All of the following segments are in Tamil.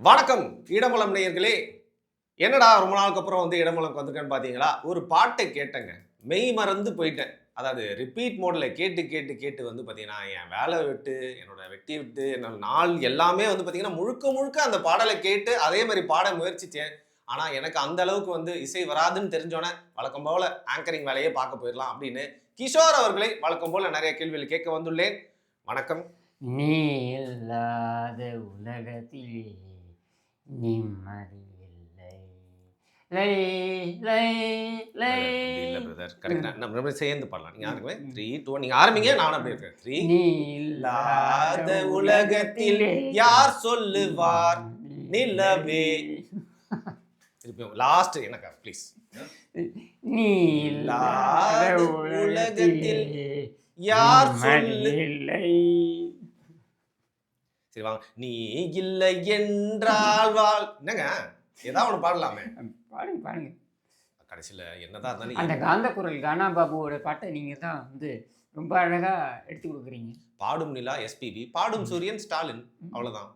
வணக்கம் இடமலம் நேயர்களே. என்னடா ரொம்ப நாளுக்கு அப்புறம் வந்து இடமலம்க்கு வந்திருக்கேன்னு பார்த்தீங்களா? ஒரு பாட்டை கேட்டேங்க. மெய் மறந்து போயிட்டேன். அதாவது ரிப்பீட் மோட்ல கேட்டு, கேட்டு, கேட்டு வந்து பார்த்தீங்கன்னா, என் வேலை விட்டு, என்னோட வெட்டிய விட்டு, என்னோட நாள் எல்லாமே வந்து பார்த்தீங்கன்னா, முழுக்க, முழுக்க அந்த பாடல கேட்டு அதே மாரி பாட முயற்சிச்சேன். ஆனா, எனக்கு அந்த அளவுக்கு வந்து இசை வராதுன்னு தெரிஞ்சோனே, வழக்கம் போல ஆங்கரிங் வேலையே பார்க்க போயிரலாம் அப்படின்னு, கிஷோர் அவர்களை வழக்கம் போல நெறைய கேள்விகள் கேட்க வந்துள்ளேன். வணக்கம். நீ இல்லாத உலகத்திலே நிம்மதி இல்லை. லை லை லை. பிரதர் அப்படி இல்ல பிரதர். கரெக்ட் தான். நம்ம 2 பேரும் சேர்ந்து பாடலாம். நீங்க ஆரம்பிங்க. 3, 2 நீங்க ஆரம்பிங்க. நானும் அப்படியே இருக்கேன். 3 நீ இல்லாத இல்லாத உலகத்தில் உலகத்திலே யார் சொல்லுவார் நிம்மதி நிலவே. இல்லை. திருப்பியும் லாஸ்ட் எனக்கா ப்ளீஸ். நீ இல்லாத இல்லாத உலகத்திலே உலகத்தில் யார் நிம்மதி சொல்லு. இல்லை. சரி வாங்க. நீ இல்லை என்றால் வாழ் என்னங்க ஏதாவது ஒன்று பாடலாமே. பாடுங்க பாடுங்க. கடைசியில என்னதான் இருந்தாலும் அந்த காந்த குரல் கானா பாபுவோட பாட்டை நீங்க தான் வந்து ரொம்ப அழகா எடுத்து கொடுக்குறீங்க. பாடும் நிலா எஸ்பிபி, பாடும் சூரியன் ஸ்டாலின். அவ்வளவுதான்.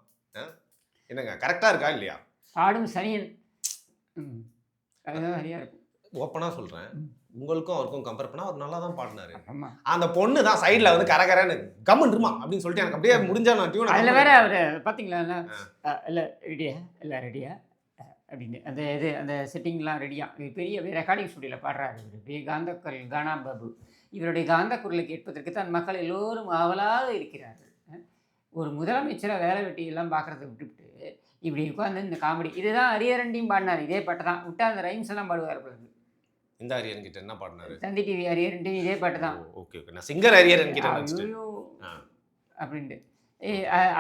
என்னங்க கரெக்டா இருக்கா இல்லையா? பாடும் சனியன். அதுதான் சரியா இருக்கும். ஓப்பனா சொல்றேன். உங்களுக்கும் அவருக்கும் கம்பேர் பண்ணா அவர் நல்லா தான் பாடினாரு. ஆமா. அந்த பொண்ணு தான் சைடுல வந்து கரகரன்னு கம்முன்றுமா அப்படின்னு சொல்லிட்டு எனக்கு அப்படியே முடிஞ்சா நான் டியூன் அதில் வேற அவர் பார்த்தீங்களா இல்லை ரெடியா எல்லாம் ரெடியா அப்படின்னு அந்த செட்டிங்லாம் ரெடியா பெரிய ரெக்கார்டிங் ஸ்டுடியோவில் பாடுறாரு இவர் பெரிய காந்தக்குரல் கானா பாபு. இவருடைய காந்த குரலை கேட்பதற்கு தான் மக்கள் எல்லோரும் ஆவலாக இருக்கிறார்கள். ஒரு முதலமைச்சரை வேலை வெட்டி எல்லாம் பார்க்குறத விட்டுவிட்டு இப்படி உட்காந்து இந்த காமெடி இதுதான் அரியரண்டியும் பாடினார். இதே பாட்டு தான் விட்டா அந்த ரைம்ஸ் எல்லாம் பாடுவார் பிறகு. இந்த அரியரன் கிட்ட என்ன பாடினாரு? தந்தி டிவி அரியரண்டியும் இதே பாட்டு தான். Okay okay. நான் சிங்கர் அரியரன் கிட்ட நினைச்சிட்டேன். ஐயோ அப்படின்ட்டு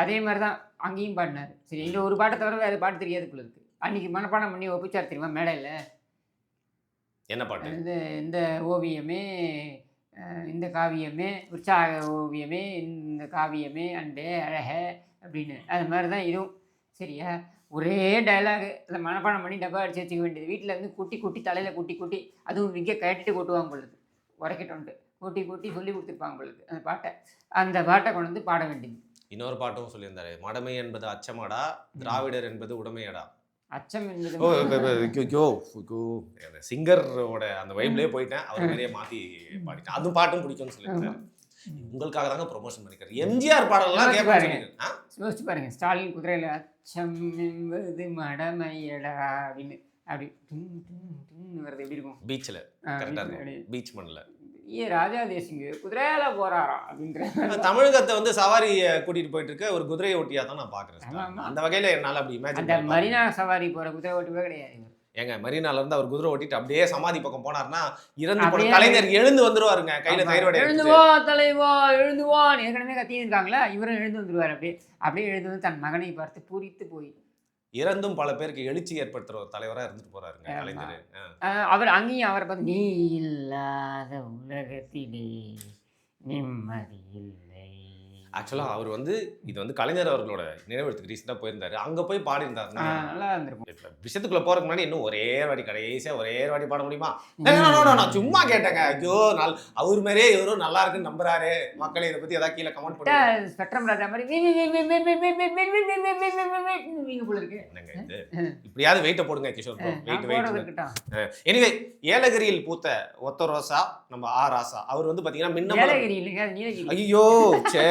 அதே மாதிரி தான் அங்கேயும் பாடினார். சரி இந்த ஒரு பாட்டை தவிர வேறு பாட்டு தெரியாது போல இருக்கு. அன்னைக்கு மனப்பாடம் பண்ணி ஒப்பிச்சார் தெரியுமா மேடையில். என்ன பாட்டு? இந்த ஓவியமே இந்த காவியமே உற்சாக ஓவியமே இந்த காவியமே அண்டே அழக அப்படின்னு அது மாதிரி தான் இதுவும். சரியா ஒரே டைலாகு அந்த மனப்பாடம் பண்ணி டப்பா அடிச்சு வச்சுக்க வேண்டியது. வீட்டில் இருந்து குட்டி குட்டி தலையில் குட்டி குட்டி அதுவும் விற்க கட்டிட்டு கொட்டுவாங்க பொழுது உரைக்கட்டோன்ட்டு கூட்டி கூட்டி சொல்லி கொடுத்துருப்பாங்க பொழுது அந்த பாட்டை கொண்டு வந்து பாட வேண்டியது. இன்னொரு பாட்டும் சொல்லியிருந்தாரு. மடமை என்பது அச்சமாடா, திராவிடர் என்பது உடமையடா. அச்சம் என்பது சிங்கரோட அந்த வைப்லயே போயிட்டேன். அவர் மாதிரியே மாத்தி பாடிட்டேன். அது பாட்டும் பிடிக்கும்னு சொல்லியிருந்தாரு. உங்களுக்காக தாங்க ப்ரொமோஷன் பண்ணிக்கிறேன். எம்ஜிஆர் பாடலாம் கேட்பாங்க. யோசிச்சு பாருங்க. ஸ்டாலின் குதிரையில் அச்சம் என்பது மடமையடா அப்படின்னு அப்படி வருது எப்படி இருக்கும்? பீச்சில் கரெக்டாக இருக்கும். பீச் மண்ணில் ராஜா தேசிங்க குதிரையில போறாராம் அப்படின்ற தமிழகத்தை வந்து சவாரி கூட்டிட்டு போயிட்டு இருக்க ஒரு குதிரை ஓட்டியா தான் நான் பாக்குறேன். அந்த வகையில என்னால அப்படி இமேஜின் அந்த மரீனா சவாரி போற குதிரை ஓட்டுவே கிடையாது. ஏங்க மரீனால இருந்து அவர் குதிரை ஓட்டிட்டு அப்படியே சமாதி பக்கம் போனார்னா இறந்து போன கலைஞர் எழுந்து வந்துருவாருங்க. கையில தயிரோட எழுந்து வா தலைவா எழுந்து வா ஏற்கனவே கத்தின்னு இருக்காங்களா இவரும் எழுந்து வந்துருவாரு. அப்படியே எழுந்து வந்து தன் மகனை பார்த்து பூரித்து போய் இறந்தும் பல பேருக்கு எழுச்சி ஏற்படுத்துற ஒரு தலைவரா இருந்துட்டு போறாருங்க கலைஞர். அவர் அங்கேயும் அவரை பார்த்து நீ இல்லாத உலகத்திலே நிம்மதி இல்லை. ஆக்சுவலா அவர் வந்து இது வந்து கலைஞர் அவர்களோட நினைவுக்கு ரீசெண்டா போயிருந்தாரு. அங்க போய் பாடி இருந்தாரு. நல்லா இருந்திருக்கும். விஷயத்துக்குள்ள போறதுக்கு முன்னாடி இன்னும் ஒரே வாட்டி பாட முடியுமா? நான் சும்மா கேட்டேங்க. ஐயோ அவர் மாதிரியே இவரும் நல்லா இருக்குன்னு நம்புறாரு. மக்களே இதை பத்தி ஏதாவது கீழே கமெண்ட் பண்ணுங்க. ஸ்பெக்ட்ரம் ராஜா மாதிரி போல இருக்கு. இப்படியாவது வெயிட்ட போடுங்க கிஷோர் ப்ரோ. வெயிட். எனிவே ஏலகிரியில் பூத்த ஒத்த ரோசா நம்ம ராசா அவர் வந்து பாத்தீங்கன்னா முன்ன ஏலகிரி இல்லைங்க அது நீலகிரி. ஐயோ சே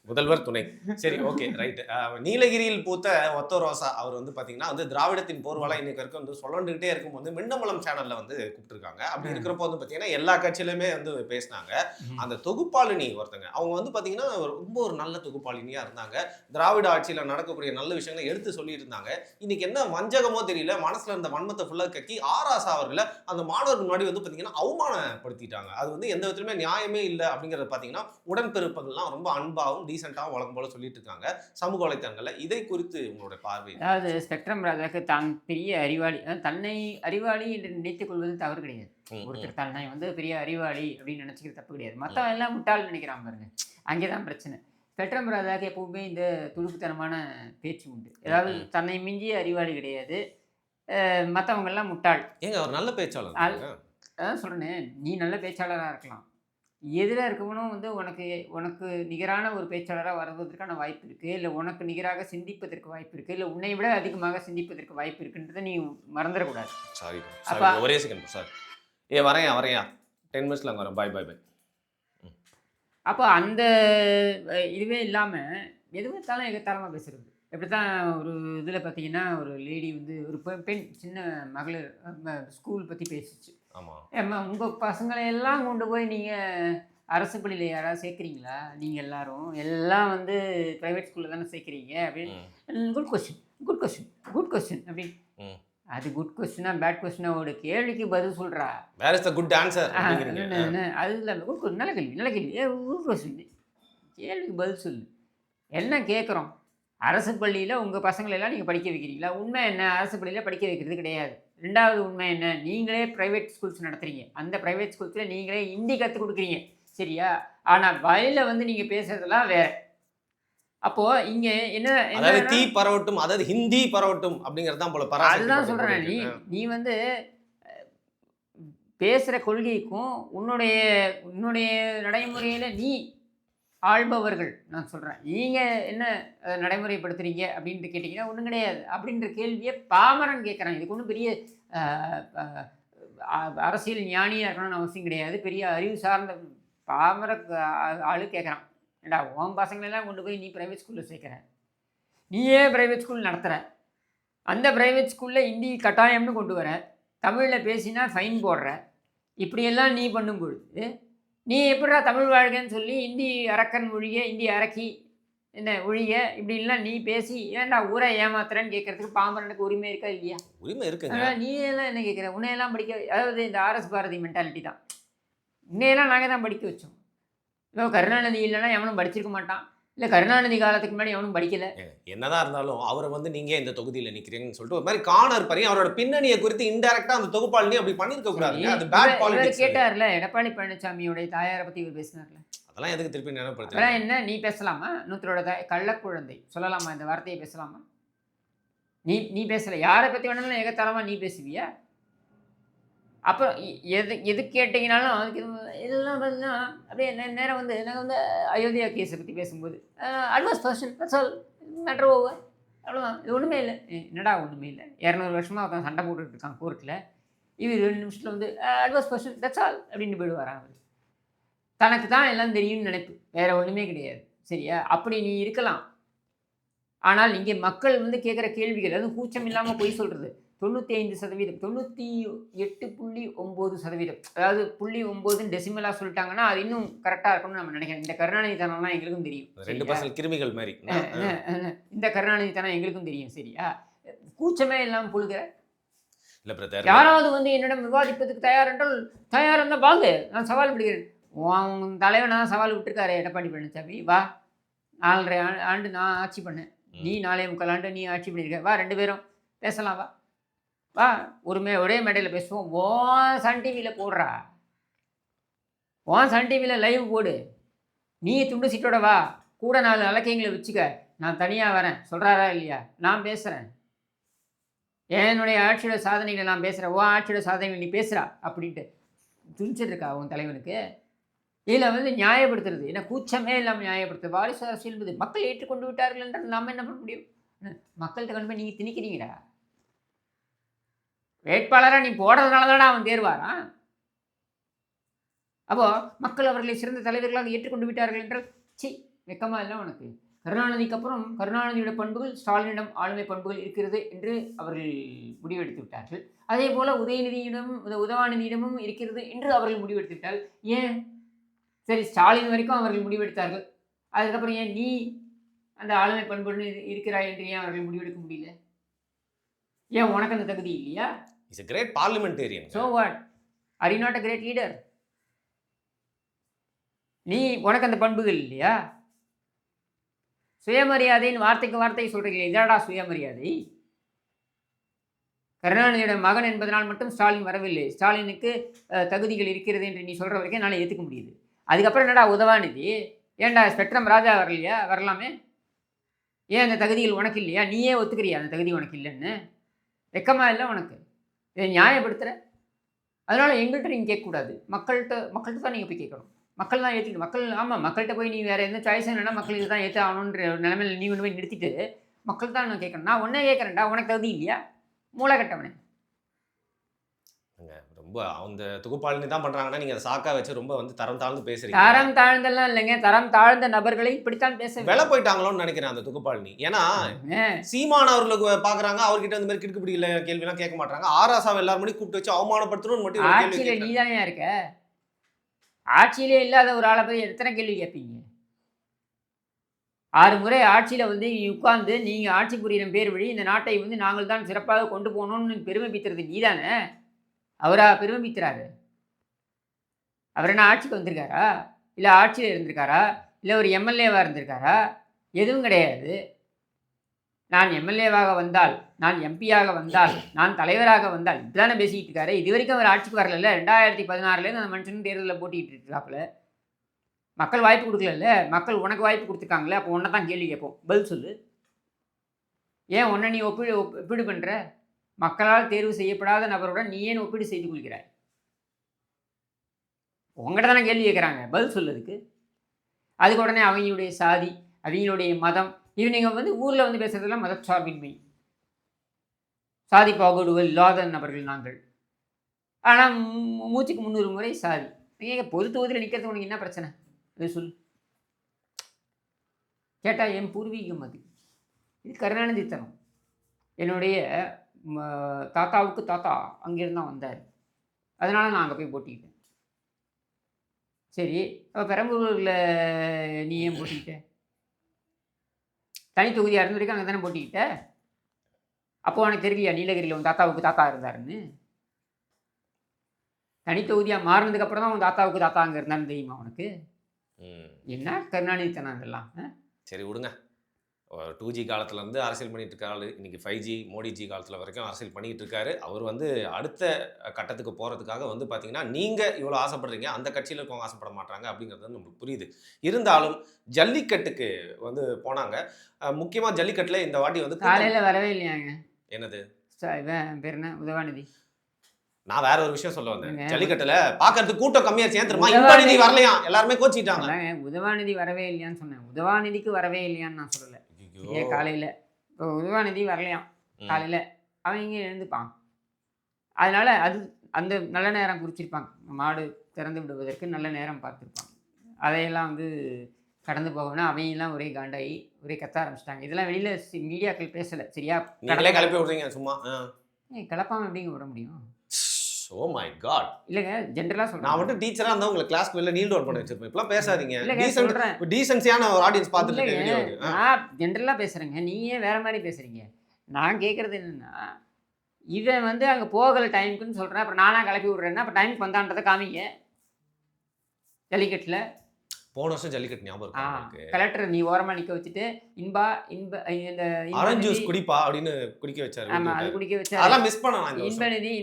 முதல்வர் துணை. சரி ஓகே ரைட். நீலகிரியில் பூத்த ஒத்த ரோசா அவர் வந்து பாத்தீங்கன்னா வந்து திராவிடத்தின் போர்வாலா இன்னைக்கு வரைக்கும் வந்து சொல்லிக்கிட்டே இருக்கும் வந்து மின்னமலம் சேனல்ல வந்து கூப்பிட்டுருக்காங்க. அப்படி இருக்கிறப்போ வந்து பாத்தீங்கன்னா எல்லா கட்சியிலுமே வந்து பேசினாங்க. அந்த தொகுப்பாளினி ஒருத்தங்க அவங்க வந்து பாத்தீங்கன்னா ரொம்ப ஒரு நல்ல தொகுப்பாளினியா இருந்தாங்க. திராவிட ஆட்சியில நடக்கக்கூடிய நல்ல விஷயங்களை எடுத்து சொல்லிட்டு இருந்தாங்க. இன்னைக்கு என்ன வஞ்சகமோ தெரியல மனசுல இருந்த வன்மத்தை ஃபுல்லா கக்கி ராசா அவர்களை அந்த மாணவர் முன்னாடி வந்து பாத்தீங்கன்னா அவமானப்படுத்திட்டாங்க. அது வந்து எந்த விதத்திலுமே நியாயமே இல்லை அப்படிங்கறத பாத்தீங்கன்னா உடன்பிறப்புகள்லாம் ரொம்ப அன்பாகவும் டீசெண்டாகவும் வழக்கம் போல சொல்லிட்டு இருக்காங்க சமூக வலைத்தளங்கள்ல. இதை குறித்து உங்களோட பார்வை? அதாவது ஸ்பெக்ட்ரம் ராஜாக்கு தான் பெரிய அறிவாளி தன்னை அறிவாளி என்று நினைத்துக் கொள்வது தவறு கிடையாது. ஒருத்தர் தன்னை வந்து பெரிய அறிவாளி அப்படின்னு நினைச்சுக்கிறது தப்பு கிடையாது. மற்றவன் எல்லாம் முட்டாள் நினைக்கிறான் பாருங்க. அங்கேதான் பிரச்சனை. ஸ்பெக்ட்ரம் ராஜாக்கு எப்பவுமே இந்த துடுக்குத்தனமான பேச்சு உண்டு. அதாவது தன்னை மிஞ்சிய அறிவாளி கிடையாது, மற்றவங்க எல்லாம் முட்டாள். ஏங்க அவர் நல்ல பேச்சாளர். அதான் சொல்றேன். நீ நல்ல பேச்சாளராக இருக்கலாம், எதிரா இருக்கவனும் வந்து உனக்கு உனக்கு நிகரான ஒரு பேச்சாளரா வருவதற்கான வாய்ப்பு இருக்கு. இல்ல உனக்கு நிகராக சிந்திப்பதற்கு வாய்ப்பு இருக்கு. இல்ல உன்னை விட அதிகமாக சிந்திப்பதற்கு வாய்ப்பு இருக்குன்றத நீ மறந்துடக்கூடாது. சாரி அப்ப சாரி, ஒரே செகண்ட் சார். வரையா 10 மினிட்ஸ்ல அங்க வரேன். Bye bye bye. அப்ப அந்த இதுவே இல்லாம எதுவெடுத்தாலும் எகத்தாளமா பேசுறது. இப்படித்தான் ஒரு இதுல பார்த்தீங்கன்னா, ஒரு லேடி வந்து ஒரு பெண் சின்ன மகளிர் ஸ்கூல் பத்தி பேசுச்சு. ஆமா. ஏம்மா உங்க பசங்களை எல்லாம் கொண்டு போய் நீங்க அரசு பள்ளியில யாராவது சேர்க்குறீங்களா? நீங்க எல்லாரும். எல்லாம் வந்து பிரைவேட் ஸ்கூல்ல தானே சேர்க்குறீங்க அப்படின்னு. ம். Good question, good question, good question அப்படின்னு. ம். அது குட் கொஸ்டினா, பேட் கொஸ்டினா ஒரு கேள்விக்கு பதில் சொல்றா. Where is the good answer அப்படிங்கிறீங்க. அது இல்லை குட் நல்ல கேள்வி, நல்ல கேள்வி. Good question. கேள்விக்கு பதில் சொல்லு. என்ன கேட்குறோம்? அரசு பள்ளியில் உங்கள் பசங்களெல்லாம் நீங்கள் படிக்க வைக்கிறீங்களா? உண்மை என்ன? அரசு பள்ளியில் படிக்க வைக்கிறது கிடையாது. 2வது உண்மை என்ன? நீங்களே ப்ரைவேட் ஸ்கூல்ஸ் நடத்துகிறீங்க. அந்த ப்ரைவேட் ஸ்கூல்ஸில் நீங்களே ஹிந்தி கற்றுக் கொடுக்குறீங்க. சரியா? ஆனால் வயலில் வந்து நீங்கள் பேசுகிறதெல்லாம் வேறு. அப்போது இங்கே என்ன அதாவது என்ன தீ பரவட்டும், அதாவது ஹிந்தி பரவட்டும் அப்படிங்கிறது தான் போல பராசக்தி அதுதான் படத்துல சொல்கிறேன். நீ போயிருக்கு. நீ வந்து பேசுகிற கொள்கைக்கும் உன்னுடைய உன்னுடைய நடைமுறையில் நீ ஆள்பவர்கள் நான் சொல்கிறேன். நீங்கள் என்ன நடைமுறைப்படுத்துகிறீங்க அப்படின்ட்டு கேட்டிங்கன்னா ஒன்றும் கிடையாது. அப்படின்ற கேள்வியை பாமரன் கேட்குறான். இதுக்கு ஒன்றும் பெரிய அரசியல் ஞானியாக இருக்கணும்னு அவசியம் கிடையாது. பெரிய அறிவு சார்ந்த பாமர ஆளு கேட்குறான். ஏண்டா உன் பசங்களெல்லாம் கொண்டு போய் நீ ப்ரைவேட் ஸ்கூலில் சேர்க்குற, நீயே ப்ரைவேட் ஸ்கூல் நடத்துகிற, அந்த ப்ரைவேட் ஸ்கூலில் ஹிந்தி கட்டாயம்னு கொண்டு வர, தமிழில் பேசினா ஃபைன் போடுற, இப்படியெல்லாம் நீ பண்ணும்பொழுது நீ எப்படிடா தமிழ் வாழ்கன்னு சொல்லி ஹிந்தி அரக்கன் ஒழிய, ஹிந்தி அரக்கி என்ன ஒழிய இப்படின்லாம் நீ பேசி ஏன்டா ஊரை ஏமாத்துறேன்னு கேட்கறதுக்கு பாமரனுக்கு உரிமை இருக்கா இல்லையா? உரிமை இருக்குங்க. அதனால் நீ எல்லாம் என்ன கேட்குற? உன்னையெல்லாம் படிக்க, அதாவது இந்த ஆர்எஸ் பாரதி மென்டாலிட்டி தான். இன்னையெல்லாம் நாங்கள் தான் படிக்க வச்சோம். இப்போ கருணாநிதி இல்லைன்னா எவனும் படிச்சிருக்க மாட்டான். இல்லை கருணாநிதி காலத்துக்கு முன்னாடி எவனும் படிக்கலை. என்னதான் இருந்தாலும் அவரை வந்து நீங்க இந்த தொகுதியில நிக்கிறீங்கன்னு சொல்லிட்டு ஒரு மாதிரி கார்னர் பண்ணி அவரோட பின்னணியை குறித்து இன்டைரக்டா அந்த தொகுப்பாளனே அப்படி பண்ணிருக்க கூடாதுங்க. அது பேட் இவர் பாலிடிக்ஸ். கேட்டார்ல, எடப்பாடி பழனிசாமியோடைய தாயாரை பற்றி இவர் பேசினார்ல. அதெல்லாம் எதுக்கு திருப்பி அதெல்லாம் நினைவுபடுத்துறீங்க? என்ன நீ பேசலாமா? நூற்றோட கள்ளக்குழந்தை சொல்லலாமா? இந்த வார்த்தையை பேசலாமா? நீ நீ பேசலை. யாரை பற்றி வேணாலும் எகத்தாளமாக நீ பேசுவியா? அப்புறம் எது கேட்டிங்கனாலும் அதுக்கு இதெல்லாம் பார்த்தீங்கன்னா அப்படியே நேரம் வந்து நாங்கள் வந்து அயோத்தியா கேஸை பற்றி பேசும்போது advance person that's matter over, அவ்வளோதான். இது ஒன்றுமே இல்லை. என்னடா ஒன்றுமே இல்லை? 200 வருஷமாக ஒருத்தன் சண்டை போட்டுட்டு இருக்கான் கோர்ட்டில். இவர் 2 நிமிஷத்தில் வந்து அட்வான்ஸ் பர்சன் தட்ஸ் ஆல் அப்படின்னு போயிடுவாரான். அவர் தனக்கு தான் எல்லாம் தெரியும்னு நினைப்பு, வேறு ஒன்றுமே கிடையாது. சரியா? அப்படி நீ இருக்கலாம். ஆனால் இங்கே மக்கள் வந்து கேட்குற கேள்விகள், அதுவும் கூச்சம் இல்லாமல் பொய் சொல்கிறது 95%, 98.9%. அதாவது 0.9 டெசிமலாக சொல்லிட்டாங்கன்னா அது இன்னும் கரெக்டாக இருக்கணும்னு நம்ம நினைக்கிறேன். இந்த கருணாநிதி தனம்லாம் எங்களுக்கும் தெரியும். 2% கிருமிகள் மாதிரி. இந்த கருணாநிதி தனம் எங்களுக்கும் தெரியும். சரியா? கூச்சமே இல்லாமல் புழுகிற இல்ல பிரதர், யாராவது வந்து என்னிடம் விவாதிப்பதுக்கு தயார் என்றால் தயார் இருந்தால் வாங்க, நான் சவால் விடுகிறேன். உன் தலைவன் நான் சவால் விட்டுருக்காரு எடப்பாடி பழனிசாமி. வா, 4.5 ஆண்டு நான் ஆட்சி பண்ணேன், நீ 4.25 ஆண்டு நீ ஆட்சி பண்ணியிருக்க. வா, 2 பேரும் பேசலாம். வா வா, ஒரே மேடையில் பேசுவோம். சன் டிவியில் போடுறா, சன் டிவியில் லைவ் போடு. நீ துண்டு சீட்டோட வா, கூட 4 அலக்கைங்களை வச்சுக்க, நான் தனியாக வரேன். சொல்கிறாரா இல்லையா? நான் பேசுகிறேன், என்னுடைய ஆட்சியோட சாதனைகளை நான் பேசுகிறேன், ஆட்சியோட சாதனைகள் நீ பேசுகிறா அப்படின்ட்டு துணிச்சிட்டு இருக்கா உன் தலைவனுக்கு? இதில் வந்து நியாயப்படுத்துறது என்ன? கூச்சமே இல்லாமல் நியாயப்படுத்துறது வாரிசு அரசியல் என்பது மக்கள் ஏற்றுக்கொண்டு விட்டார்கள் என்றால் நாம் என்ன பண்ண முடியும்? மக்கள்கிட்ட கொண்டு போய் நீங்கள் திணிக்கிறீங்கடா. வேட்பாளராக நீ போடுறதுனால தானே அவன் தேர்வாரான். அப்போது மக்கள் அவர்களை சிறந்த தலைவர்களாக ஏற்றுக்கொண்டு விட்டார்கள் என்றால் வெக்கமா இல்லை உனக்கு? கருணாநிதிக்கு அப்புறம் கருணாநிதியோட பண்புகள் ஸ்டாலினிடம் ஆளுமை பண்புகள் இருக்கிறது என்று அவர்கள் முடிவெடுத்து விட்டார்கள். அதே போல் உதயநிதியிடமும் இருக்கிறது என்று அவர்கள் முடிவெடுத்து விட்டால் ஏன்? சரி, ஸ்டாலின் வரைக்கும் அவர்கள் முடிவெடுத்தார்கள். அதுக்கப்புறம் ஏன் நீ அந்த ஆளுமை பண்புன்னு இருக்கிறாய் என்று ஏன் அவர்கள் முடிவெடுக்க முடியல? ஏன் உனக்கு அந்த தகுதி இல்லையா? Is a great parliamentarian. So what? Are you not a great leader? நீ உனக்கு அந்த பண்புகள் இல்லையா? சுயமரியாதைன்னு வார்த்தைக்கு வார்த்தை சொல்கிறீங்க. இதடா சுயமரியாதை? கருணாநிதியோட மகன் என்பதனால் மட்டும் ஸ்டாலின் வரவில்லை. ஸ்டாலினுக்கு தகுதிகள் இருக்கிறது என்று நீ சொல்கிற வரைக்கும் என்னால் ஏற்றுக்க முடியுது. அதுக்கப்புறம் என்னடா உதவாநிதி? ஏன்டா ஸ்பெக்ட்ரம் ராஜா வரலையா? வரலாமே. ஏன் அந்த தகுதிகள் உனக்கு இல்லையா? நீயே ஒத்துக்கிறியா அந்த தகுதி உனக்கு இல்லைன்னு? வெக்கமா இல்லை உனக்கு? இதை நியாயப்படுத்துகிற. அதனால் எங்கள்கிட்ட நீங்கள் கேட்கக்கூடாது, மக்கள்கிட்ட தான் நீங்கள் போய் கேட்கணும். மக்கள் தான் ஏற்றிக்கணும். மக்கள் ஆமாம், மக்கள்கிட்ட போய் நீ வேறு எந்த சாய்ஸும் இல்லைன்னா மக்கள் இதை தான் ஏற்று ஆகணுன்ற ஒரு நிலைமையில் நீ கொண்டு போய் நிறுத்திட்டு மக்கள் தான் நான் கேட்கணும். நான் ஒன்றே கேட்குறேன்டா, உனக்கு தகுதி இல்லையா? மூளை கட்டவனே. ரொம்ப அந்த தொகுப்பாளினி தான் பண்றாங்கன்னா நீங்க அதை சாக்கா வச்சு ரொம்ப வந்து தரம் தாழ்ந்து பேசுறீங்க. தரம் தாழ்ந்தெல்லாம் இல்லைங்க, தரம் தாழ்ந்த நபர்களை இப்படித்தான் பேச விலை போயிட்டாங்களோன்னு நினைக்கிறேன் அந்த தொகுப்பாளினி. ஏன்னா சீமான் அவர்களுக்கு பாக்குறாங்க, அவர்கிட்ட இந்த மாதிரி கிடுக்குப்பிடி இல்லை கேள்விலாம் கேட்க மாட்டாங்க. ஆராசாவை எல்லாரும் மணி கூப்பிட்டு வச்சு அவமானப்படுத்தணும்னு மட்டும் ஒரு கேள்வி ஆட்சியில் கேட்கறாங்க. நீ தானே இருக்க. ஆட்சியிலே இல்லாத ஒரு ஆளை போய் எத்தனை கேள்வி கேட்பீங்க? 6 முறை ஆட்சியில் வந்து உட்கார்ந்து நீங்கள் ஆட்சி புரியிற பேர் வழி இந்த நாட்டை வந்து நாங்கள் தான் சிறப்பாக கொண்டு போகணும்னு பெருமை பீத்துறது நீ தானே. அவரா பெருமை பீத்துறாரு? அவர் என்ன ஆட்சிக்கு வந்திருக்காரா? இல்லை ஆட்சியில் இருந்திருக்காரா? இல்லை ஒரு எம்எல்ஏவாக இருந்திருக்காரா? எதுவும் கிடையாது. நான் எம்எல்ஏவாக வந்தால், நான் எம்பியாக வந்தால், நான் தலைவராக வந்தால் இப்படிதானே பேசிக்கிட்டு இருக்காரு. இது வரைக்கும் அவர் ஆட்சிக்கு வரல. 2016 அந்த மனுஷன் தேர்தலில் போட்டிக்கிட்டு இருக்காப்புல. மக்கள் வாய்ப்பு கொடுக்கல. மக்கள் உனக்கு வாய்ப்பு கொடுத்துருக்காங்களே, அப்போ உன்னை தான் கேள்வி கேட்போம். பதில் சொல்லு. ஏன் உன்னை நீ ஒப்பீடு பண்ணுற? மக்களால் தேர்வு செய்யப்படாத நபருடன் நீ ஏன் ஒப்பீடு செய்து கொள்கிறாய்? உங்கள்கிட்ட தானே கேள்வி கேட்குறாங்க, பதில் சொல்லுறதுக்கு. அதுக்கு உடனே அவங்களுடைய சாதி, அவங்களுடைய மதம், இவங்க வந்து ஊரில் வந்து பேசுறதுலாம் மதச்சார்பின்மை, சாதி பாகுபாடுகள் இல்லாத நபர்கள் நாங்கள். ஆனால் மூச்சுக்கு 300 முறை சாதி. நீங்கள் பொது தொகுதியில் நிற்கிறது உனக்கு என்ன பிரச்சனை? அது சொல். கேட்டால் என் பூர்வீகம் அது. இது கருணாநிதி தனம். என்னுடைய தாத்தாவுக்கு தாத்தா அங்கேருந்து தான் வந்தார். அதனால் நான் அங்கே போய் போட்டிக்கிட்டேன். சரி, அப்போ பெரம்பலூரில் நீ ஏன் போட்டிக்கிட்ட? தனி தொகுதியாக இருந்த வரைக்கும் அங்கே தானே போட்டிக்கிட்ட. அப்போது உனக்கு தெரியலையா நீலகிரியில் உன் தாத்தாவுக்கு தாத்தா இருந்தாருன்னு? தனி தொகுதியாக மாறினதுக்கப்புறம் தான் உன் தாத்தாவுக்கு தாத்தா அங்கே இருந்தான்னு தெரியுமா உனக்கு? என்ன கருணாநிதி தனம் இதெல்லாம்? சரி விடுங்க. 2G காலத்துலேருந்து அரசியல் பண்ணிட்டு இருக்க ஆள் இன்னைக்கு 5G மோடிஜி காலத்தில் வரைக்கும் அரசியல் பண்ணிகிட்டு இருக்காரு. அவர் வந்து அடுத்த கட்டத்துக்கு போகிறதுக்காக வந்து பார்த்தீங்கன்னா நீங்கள் இவ்வளோ ஆசைப்படுறீங்க, அந்த கட்சியில் இருக்கவங்க ஆசைப்பட மாட்டாங்க அப்படிங்கிறது வந்து நம்மளுக்கு புரியுது. இருந்தாலும் ஜல்லிக்கட்டுக்கு வந்து போனாங்க. முக்கியமாக ஜல்லிக்கட்டில் இந்த வாட்டி வந்து காலையில் வரவே இல்லையாங்க. என்னது இவன் பேர் என்ன, உதவாநிதி. நான் வேற ஒரு விஷயம் சொல்ல வந்தேன். ஜல்லிக்கட்டுல பாக்குறதுக்கு கூட்டம் கம்மியாச்சு. ஏன் தெரியுமா? உதவாநிதி வரலையா, எல்லாருமே கோச்சிட்டாங்க. உதவாநிதி வரவே இல்லையான்னு சொன்னேன். உதவாநிதிக்கு வரவே இல்லையான்னு நான் சொல்லலை. காலையில் இப்போ உதவாநிதி வரலையாம். காலையில் அவன் இங்கே எழுந்துப்பான். அதனால் அது அந்த நல்ல நேரம் குறிச்சிருப்பாங்க. மாடு திறந்து விடுவதற்கு நல்ல நேரம் பார்த்துருப்பாங்க. அதையெல்லாம் வந்து கடந்து போகணும்னா அவங்கெல்லாம் ஒரே காண்டாகி ஒரே கத்த ஆரம்பிச்சிட்டாங்க. இதெல்லாம் வெளியில் மீடியாக்கள் பேசலை. சரியா? கடலை கிளப்பி விடுறீங்க சும்மா. கிளப்பாமல் எப்படிங்க விட முடியும்? Oh my God. இல்லைங்க, ஜென்ரலாக சொல்கிறேன். நான் மட்டும் டீச்சராக இருந்தால் உங்களை கிளாஸ்க்கு வெளில நீல் டவுன் பண்ணி வச்சிருப்பேன். இப்பெல்லாம் பேசாதீங்க. சொல்கிறேன், டீசென்சியான ஒரு ஆடியன்ஸ் பார்த்துட்டு. நான் ஜென்ரலாக பேசுகிறேங்க, நீங்கள் வேறு மாதிரி பேசுகிறீங்க. நான் கேட்குறது என்னென்னா, இவன் வந்து அங்கே போகலை டைமுக்குன்னு சொல்கிறேன். அப்புறம் நானாக கிளப்பி விட்றேன்னா அப்போ டைமுக்கு வந்தான்றதை காமிங்க. ஜல்லிக்கட்டில் போன வருஷம் ஜல்லிக்கட்டு ஞாபகம் இருக்கு. கலெக்டர் நீ ஓரமாக நிற்க வச்சுட்டு இன்பா இந்த ஆரஞ்சு ஜூஸ் குடிப்பா அப்படின்னு குடிக்க வச்சாரு. ஆமாம், அது குடிக்க வச்சு அதெல்லாம் மிஸ் பண்ணலாம்.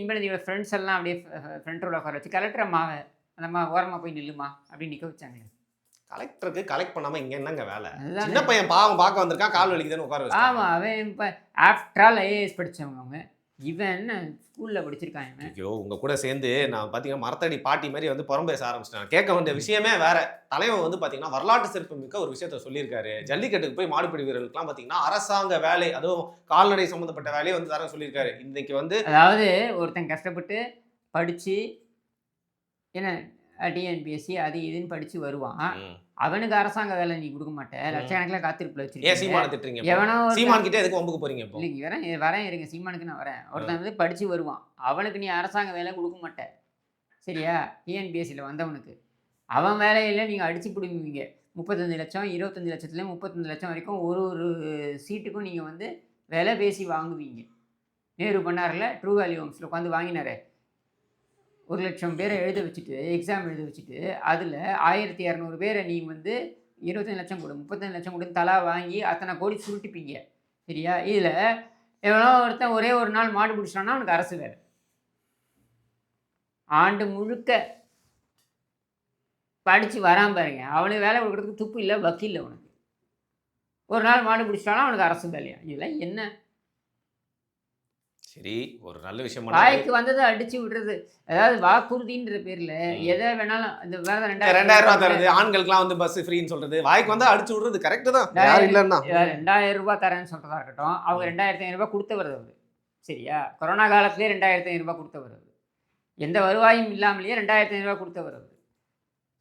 இன்பநிதியோட ஃப்ரெண்ட்ஸ் எல்லாம் அப்படியே ஃப்ரண்ட் ரோல உட்கார வச்சு கலெக்டர் அம்மாவை அந்தம்மா ஓரமாக போய் நில்லுமா அப்படின்னு நிற்க வச்சாங்க. கலெக்டருக்கு கலெக்ட் பண்ணாமல் இங்கே என்னங்க வேலை? சின்ன பையன் பாவம் பார்க்க வந்திருக்கான், கால் வலிக்குதுன்னு உட்கார வச்சு. ஆமாம், அவன் இப்போ ஆஃப்டர் ஆல் ஐஏஎஸ் படித்தவங்க அவங்க. இவன் என்ன ஸ்கூலில் படிச்சிருக்காங்க. ஐயோ, உங்க கூட சேர்ந்து நான் பார்த்தீங்கன்னா மரத்தடி பாட்டி மாதிரி வந்து புறம் பேச ஆரம்பிச்சிட்டேன். கேட்க வேண்டிய விஷயமே வேற. தலைவன் வந்து பார்த்தீங்கன்னா வரலாற்று சிறப்பு மிக்க ஒரு விஷயத்த சொல்லியிருக்காரு. ஜல்லிக்கட்டுக்கு போய் மாடுபிடி வீரர்களுக்குலாம் பார்த்தீங்கன்னா அரசாங்க வேலை, அதுவும் கால்நடை சம்மந்தப்பட்ட வேலையை வந்து தர சொல்லியிருக்காரு. இன்னைக்கு வந்து அதாவது ஒருத்தன் கஷ்டப்பட்டு படித்து என்ன டிஎன்பிஎஸ்சி அது இதுன்னு படித்து வருவான். அவனுக்கு அரசாங்க வேலை நீ கொடுக்க மாட்டேன். லட்சக்கணக்கில் காத்திருப்பில் வச்சிருக்கேன். சீமான திட்டுறீங்க. எவனோ சீமான் கிட்ட எதுக்கு வம்புக்கு போறீங்க? இப்போ இல்லைங்க, வரேன் இருங்க, சீமானுக்கு நான் வரேன். ஒருத்தன் வந்து படித்து வருவான், அவனுக்கு நீ அரசாங்க வேலை கொடுக்க மாட்டேன். சரியா? டிஎன்பிஎஸ்சியில் வந்தவனுக்கு அவன் வேலையில் நீங்கள் அடித்து பிடிங்குவீங்க. 35 லட்சம் 25 லட்சத்துலேயும் 35 லட்சம் வரைக்கும் ஒரு சீட்டுக்கும் நீங்கள் வந்து விலை பேசி வாங்குவீங்க. நேரு பண்ணார்ல, ட்ரூ வேல்யூ ஹோம்ஸில் உட்காந்து வாங்கினார். 1 லட்சம் பேரை எழுத வச்சுட்டு, எக்ஸாம் எழுத வச்சுட்டு, அதில் 1200 பேரை நீ வந்து 25 லட்சம் கொடு 35 லட்சம் கொடுத்து தலா வாங்கி அத்தனை கோடி சுருட்டிப்பீங்க. சரியா? இதில் எவ்வளோ ஒருத்தன் ஒரே ஒரு நாள் மாடு பிடிச்சிட்டான்னா அவனுக்கு அரசு வேலை. ஆண்டு முழுக்க படித்து வராமல் பாருங்க, அவனுக்கு வேலை கொடுக்குறதுக்கு துப்பு இல்லை, வக்கீல் இல்லை. உனக்கு ஒரு நாள் மாடு பிடிச்சிட்டானா அவனுக்கு அரசு வேலையா? இதெல்லாம் என்ன? சரி, ஒரு நல்ல விஷயம் பண்ணா வாய்க்கு வந்ததை அடிச்சு விடுறது. அதாவது வாக்குறுதின்ற பேர்ல எதை வேணாலும் இந்த வேற 2000 ரூபாய் தருது, ஆண்களுக்குலாம் வந்து பஸ் ஃப்ரீன்னு சொல்றது, வாய்க்கு வந்தா அடிச்சு விடுறது கரெக்ட் தான். யாரும் இல்லன்னா 2000 தரேன்னு சொல்றதா இருக்கட்டும். அவங்க 2500 கொடுத்தவர் அவரு. சரியா? கொரோனா காலத்திலேயே 2500 கொடுத்தவர் அவரு. எந்த வருவாயும் இல்லாமலேயே 2500 கொடுத்தவர் அவரு.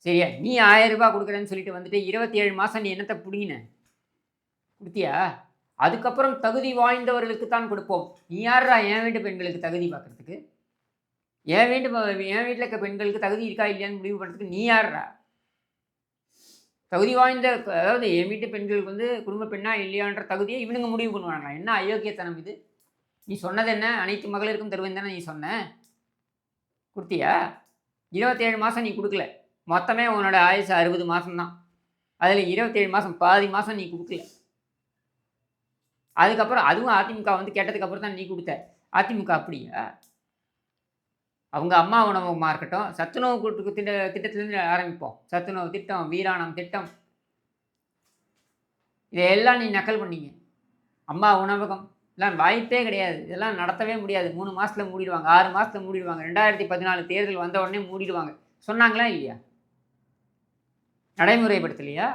சரியா? நீ 1000 கொடுக்குறேன்னு சொல்லிட்டு வந்துட்டு 27 மாசம் நீ என்னத்த புடுங்கின? குடுத்தியா? அதுக்கப்புறம் தகுதி வாய்ந்தவர்களுக்கு தான் கொடுப்போம். நீ யார்றா என் வீட்டு பெண்களுக்கு தகுதி பார்க்கறதுக்கு? என் வீட்ல இருக்க பெண்களுக்கு தகுதி இருக்கா இல்லையான்னு முடிவு பண்ணுறதுக்கு நீ யார்றா? தகுதி வாய்ந்த அதாவது என் வீட்டு பெண்களுக்கு வந்து குடும்ப பெண்ணா இல்லையான்ற தகுதியை இவனுங்க முடிவு பண்ணுவாங்களா? என்ன அயோக்கியத்தனம் இது? நீ சொன்னது என்ன? அனைத்து மகளிருக்கும் தருவேன் தானே நீ சொன்ன? குடுத்தியா? 27 மாதம் நீ கொடுக்கல. மொத்தமே உன்னோட ஆயுசு 60 மாதம் தான். அதில் 27 மாதம் பாதி மாதம் நீ கொடுக்கல. அதுக்கப்புறம் அதுவும் அதிமுக வந்து கேட்டதுக்கப்புறம் தான் நீ கொடுத்த. அதிமுக அப்படியா? அவங்க அம்மா உணவகமாக இருக்கட்டும், சத்துணவு கூட்டு திட்டத்திலேருந்து ஆரம்பிப்போம். சத்துணவு திட்டம், வீராணம் திட்டம், இதையெல்லாம் நீ நக்கல் பண்ணீங்க. அம்மா உணவகம் இதெல்லாம் வாய்ப்பே கிடையாது. இதெல்லாம் நடத்தவே முடியாது. 3 மாதத்துல மூடிடுவாங்க, 6 மாதத்துல மூடிடுவாங்க. 2014 தேர்தல் வந்த உடனே மூடிடுவாங்க. சொன்னாங்களா இல்லையா? நடைமுறைப்படுத்தலையா?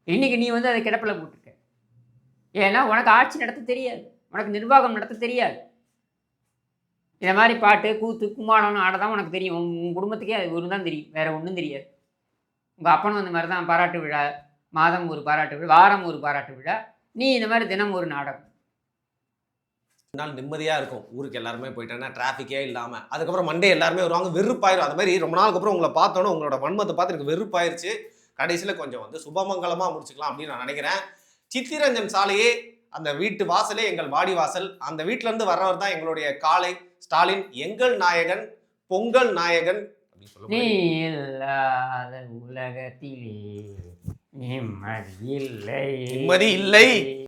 இன்னைக்கு நீ வந்து அதை கிடப்பில் போட்டிருக்க. ஏன்னா உனக்கு ஆட்சி நடத்த தெரியாது, உனக்கு நிர்வாகம் நடத்த தெரியாது. இந்த மாதிரி பாட்டு கூத்து கும்மாளம்னு ஆட தான் உனக்கு தெரியும். உன் குடும்பத்துக்கே அது ஒன்று தான் தெரியும், வேறு ஒன்றும் தெரியாது. உங்கள் அப்பனும் அந்த மாதிரி தான் பாராட்டு விழா, மாதம் ஒரு பாராட்டு விழா, வாரம் ஒரு பாராட்டு விழா, நீ இந்த மாதிரி தினம் ஒரு நாடகம். நாள் நிம்மதியா இருக்கும். ஊருக்கு எல்லாருமே போயிட்டேன்னா டிராஃபிக்கே இல்லாம. அதுக்கப்புறம் மண்டே எல்லாருமே வருவாங்க, வெறுப்பாயிரும். அந்த மாதிரி ரொம்ப நாளுக்கு அப்புறம் உங்களை பார்த்தோன்னே உங்களோட வன்மத்தை பார்த்து எனக்கு வெறுப்பாயிருச்சு. கடைசியில் கொஞ்சம் வந்து சுபமங்கலமா முடிச்சுக்கலாம் அப்படின்னு நான் நினைக்கிறேன். சித்திரஞ்சன் சாலையே அந்த வீட்டு வாசலே எங்கள் வாடி வாசல். அந்த வீட்டுல இருந்து வர்றவர் தான் எங்களுடைய காளை ஸ்டாலின், எங்கள் நாயகன், பொங்கல் நாயகன். நீ இல்லாத உலகத்திலே நிம்மதி இல்லை.